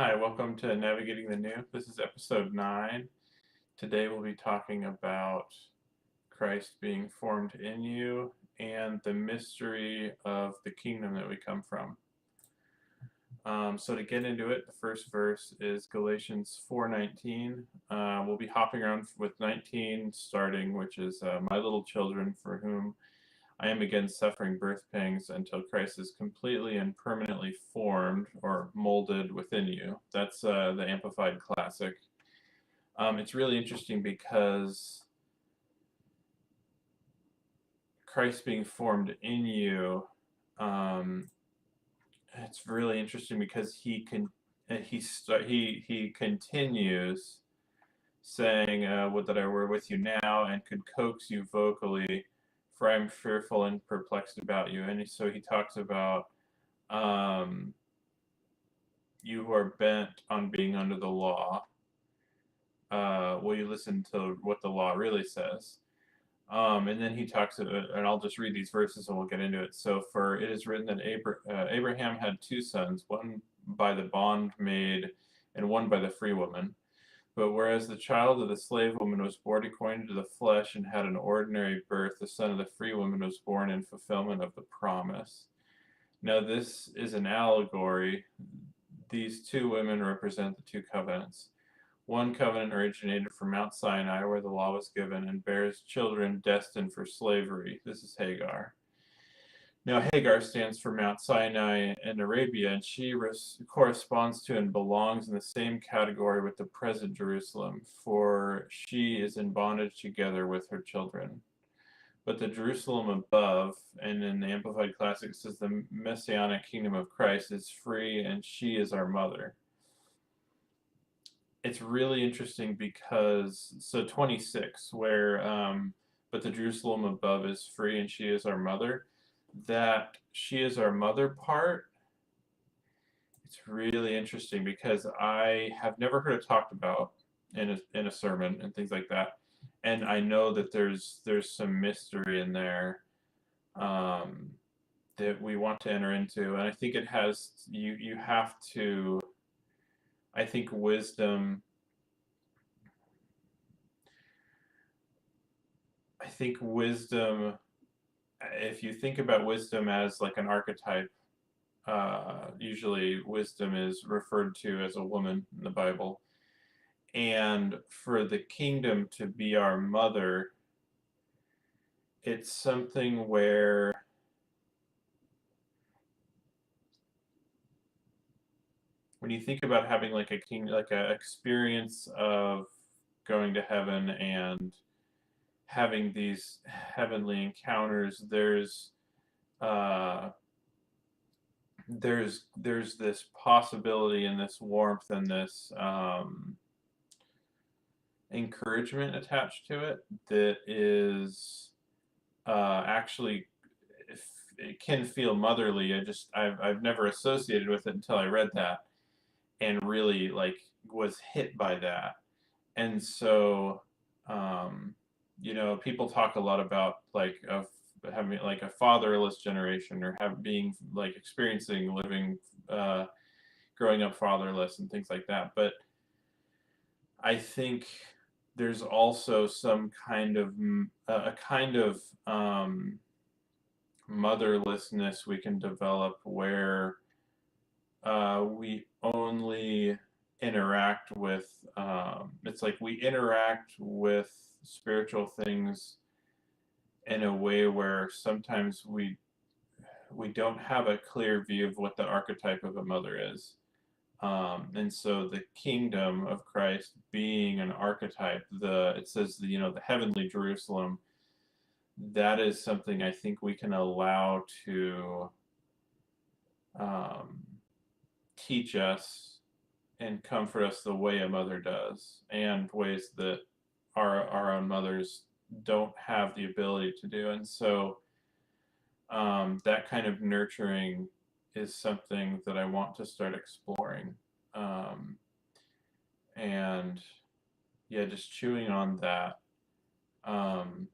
Hi, welcome to Navigating the New. This is episode 9. Today we'll be talking about Christ being formed in you and the mystery of the kingdom that we come from. So to get into it, the first verse is Galatians 4:19. We'll be hopping around with 19 starting, which is my little children for whom I am again suffering birth pangs until Christ is completely and permanently formed or molded within you. That's the Amplified Classic. It's really interesting because Christ being formed in you, um, it's really interesting because he continues saying, "Would that I were with you now and could coax you vocally, for I am fearful and perplexed about you." And so he talks about um, you who are bent on being under the law. Will you listen to what the law really says? And then he talks, and I'll just read these verses and we'll get into it. So, for it is written that Abraham had two sons, one by the bondmaid and one by the free woman. But whereas the child of the slave woman was born according to the flesh and had an ordinary birth, the son of the free woman was born in fulfillment of the promise. Now, this is an allegory. These two women represent the two covenants. One covenant originated from Mount Sinai, where the law was given, and bears children destined for slavery. This is Hagar. Now, Hagar stands for Mount Sinai in Arabia, and she corresponds to and belongs in the same category with the present Jerusalem, for she is in bondage together with her children. But the Jerusalem above, and in the Amplified Classic, says the Messianic kingdom of Christ is free, and she is our mother. It's really interesting because, so 26, where, but the Jerusalem above is free, and she is our mother. That she is our mother part, it's really interesting because I have never heard it talked about in a sermon and things like that, and I know that there's some mystery in there um, that we want to enter into, and I think it has you have to. I think wisdom. I think wisdom. If you think about wisdom as like an archetype, usually wisdom is referred to as a woman in the Bible. And for the kingdom to be our mother, it's something where when you think about having like a king, like a experience of going to heaven and having these heavenly encounters, uh, there's this possibility and this warmth and this encouragement attached to it that is actually it can feel motherly. I've never associated with it until I read that and really like was hit by that. And so people talk a lot about like of having like a fatherless generation or have being like experiencing living growing up fatherless and things like that. But I think there's also some kind of a kind of motherlessness we can develop where we only interact with it's like we interact with spiritual things in a way where sometimes we don't have a clear view of what the archetype of a mother is. And so the kingdom of Christ being an archetype, it says the heavenly Jerusalem, that is something I think we can allow to um, teach us and comfort us the way a mother does, and ways that our own mothers don't have the ability to do. And so that kind of nurturing is something that I want to start exploring. Um, and yeah, just chewing on that. Um,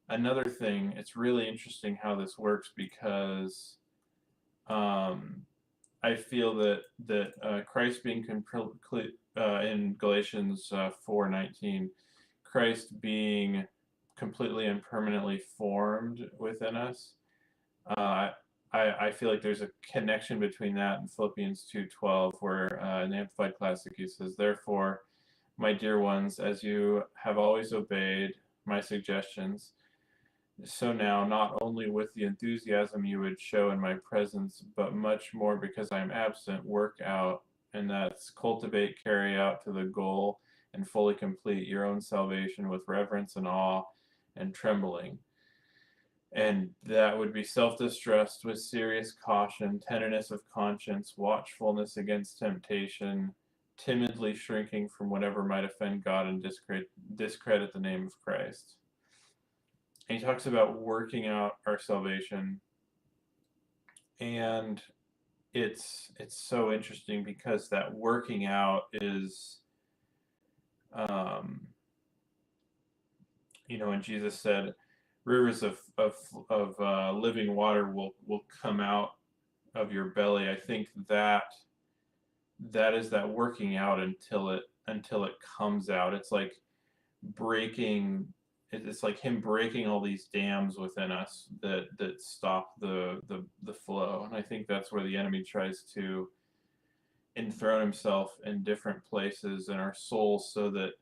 Another thing, it's really interesting how this works because um, I feel that Christ being complete in Galatians 4:19, Christ being completely and permanently formed within us. Uh, I feel like there's a connection between that and Philippians 2:12, where in the Amplified Classic he says, "Therefore, my dear ones, as you have always obeyed my suggestions, so now, not only with the enthusiasm you would show in my presence, but much more because I am absent, work out, and that's cultivate, carry out to the goal, and fully complete your own salvation with reverence and awe and trembling." And that would be self-distrust with serious caution, tenderness of conscience, watchfulness against temptation, timidly shrinking from whatever might offend God and discredit the name of Christ. And he talks about working out our salvation, and it's so interesting because that working out is, um, and Jesus said, "Rivers of living water will come out of your belly." I think that is that working out until it comes out. It's like breaking. It's like him breaking all these dams within us that stop the flow. And I think that's where the enemy tries to enthrone himself in different places in our souls, so that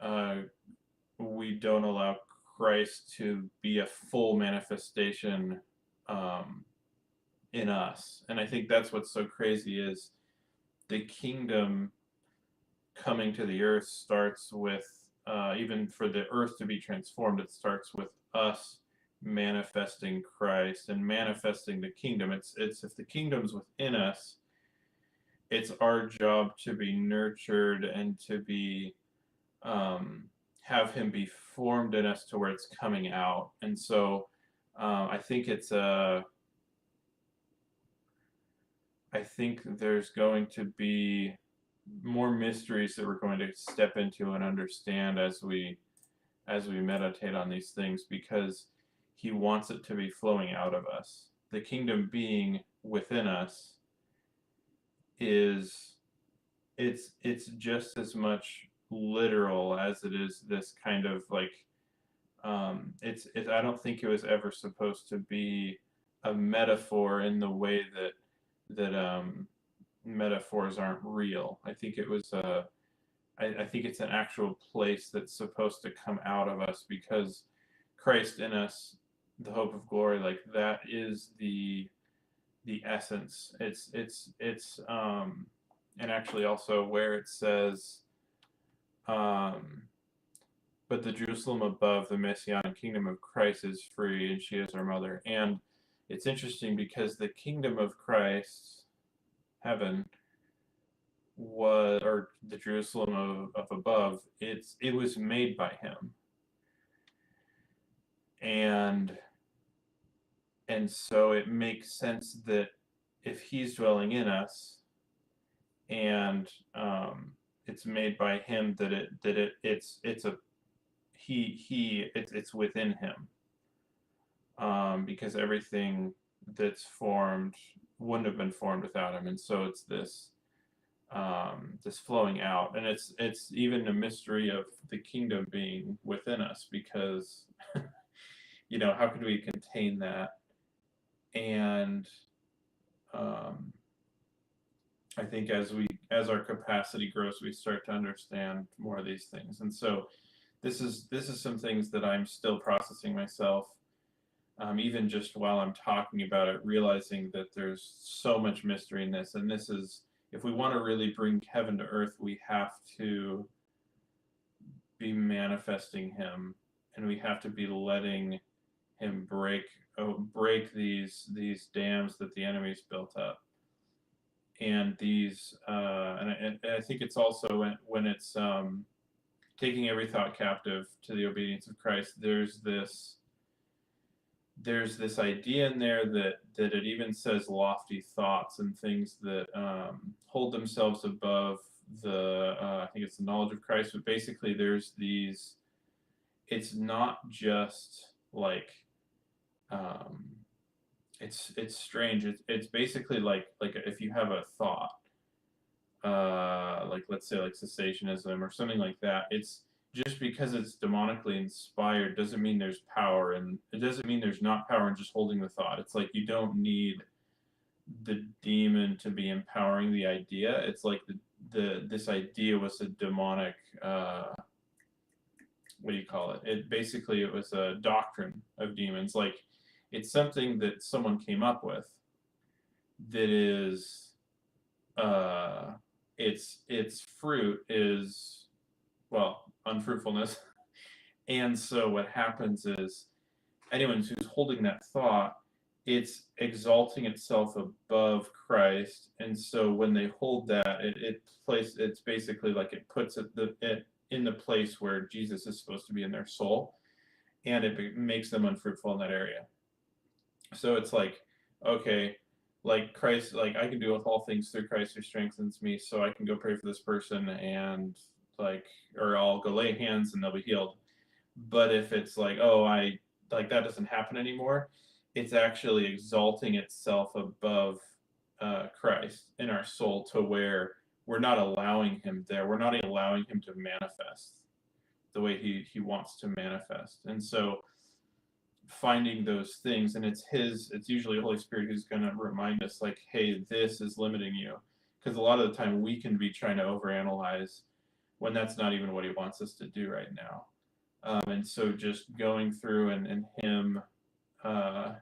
uh, we don't allow Christ to be a full manifestation um, in us. And I think that's what's so crazy is the kingdom coming to the earth starts with, even for the earth to be transformed, it starts with us manifesting Christ and manifesting the kingdom. It's if the kingdom's within us, it's our job to be nurtured and to be have him be formed in us to where it's coming out. And so I think I think there's going to be more mysteries that we're going to step into and understand as we meditate on these things, because he wants it to be flowing out of us. The kingdom being within us is it's just as much literal as it is this kind of like I don't think it was ever supposed to be a metaphor in the way that metaphors aren't real. I think it was I think it's an actual place that's supposed to come out of us, because Christ in us, the hope of glory, like that is the essence. It's and actually also where it says, um, but the Jerusalem above, the Messianic kingdom of Christ, is free, and she is our mother. And it's interesting because the kingdom of Christ, heaven, was, or the Jerusalem of above, it was made by him. And so it makes sense that if he's dwelling in us, and it's made by him, it's within him, because everything that's formed wouldn't have been formed without him. And so it's this flowing out, and it's even a mystery of the kingdom being within us, because how could we contain that? And I think as our capacity grows, we start to understand more of these things. And so this is some things that I'm still processing myself, even just while I'm talking about it, realizing that there's so much mystery in this. And this is, if we want to really bring heaven to earth, we have to be manifesting him, and we have to be letting him break these dams that the enemy's built up. And these and I think it's also when it's taking every thought captive to the obedience of Christ, there's this idea in there that it even says lofty thoughts and things that hold themselves above the I think it's the knowledge of Christ. But basically there's these, it's not just like it's strange. It's basically like if you have a thought, like let's say like cessationism or something like that. It's just because it's demonically inspired doesn't mean there's power, and it doesn't mean there's not power in just holding the thought. It's like you don't need the demon to be empowering the idea. It's like the this idea was a demonic. What do you call it? It was a doctrine of demons. Like it's something that someone came up with that is its fruit is, well, unfruitfulness. And so what happens is anyone who's holding that thought, it's exalting itself above Christ. And so when they hold that, it's basically like it puts it in the place where Jesus is supposed to be in their soul, and it makes them unfruitful in that area. So it's like, okay, like Christ, like I can do with all things through Christ who strengthens me, so I can go pray for this person and like, or I'll go lay hands and they'll be healed. But if it's like, oh, I like that doesn't happen anymore, it's actually exalting itself above Christ in our soul to where we're not allowing him there. We're not allowing him to manifest the way he wants to manifest. And so finding those things, and it's usually Holy Spirit who's going to remind us like, hey, this is limiting you, because a lot of the time we can be trying to overanalyze when that's not even what he wants us to do right now. And so just going through and him, uh,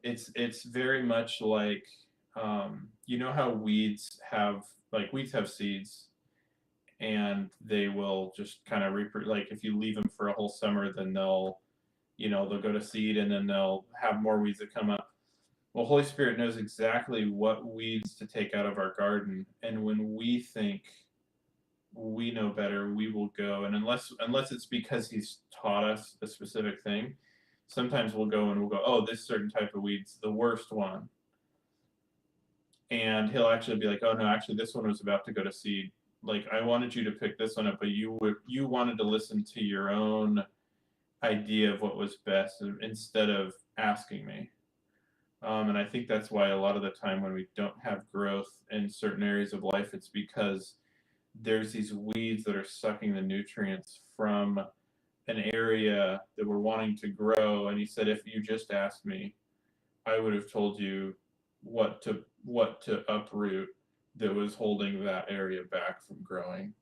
it's very much like, you know how weeds have seeds, and they will just kind of like if you leave them for a whole summer, then they'll go to seed, and then they'll have more weeds that come up. Well, Holy Spirit knows exactly what weeds to take out of our garden, and when we think we know better, we will go, and unless it's because he's taught us a specific thing, sometimes we'll go, oh, this certain type of weed's the worst one, and he'll actually be like, oh no, actually this one was about to go to seed. Like I wanted you to pick this one up, but you wanted to listen to your own idea of what was best instead of asking me. And I think that's why a lot of the time when we don't have growth in certain areas of life, it's because there's these weeds that are sucking the nutrients from an area that we're wanting to grow. And he said, if you just asked me, I would have told you what to uproot that was holding that area back from growing.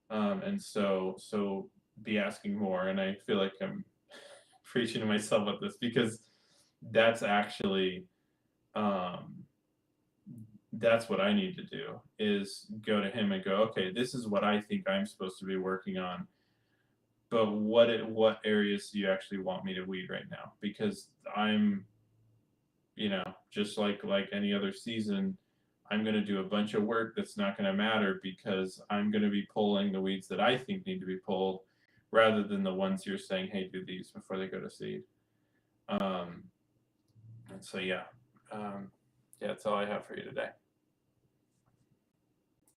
And so be asking more. And I feel like I'm preaching to myself with this because that's actually that's what I need to do, is go to him and go, okay, this is what I think I'm supposed to be working on, but what areas do you actually want me to weed right now? Because I'm, just like any other season, I'm going to do a bunch of work that's not going to matter because I'm going to be pulling the weeds that I think need to be pulled rather than the ones you're saying, hey, do these before they go to seed. And so, yeah, that's all I have for you today.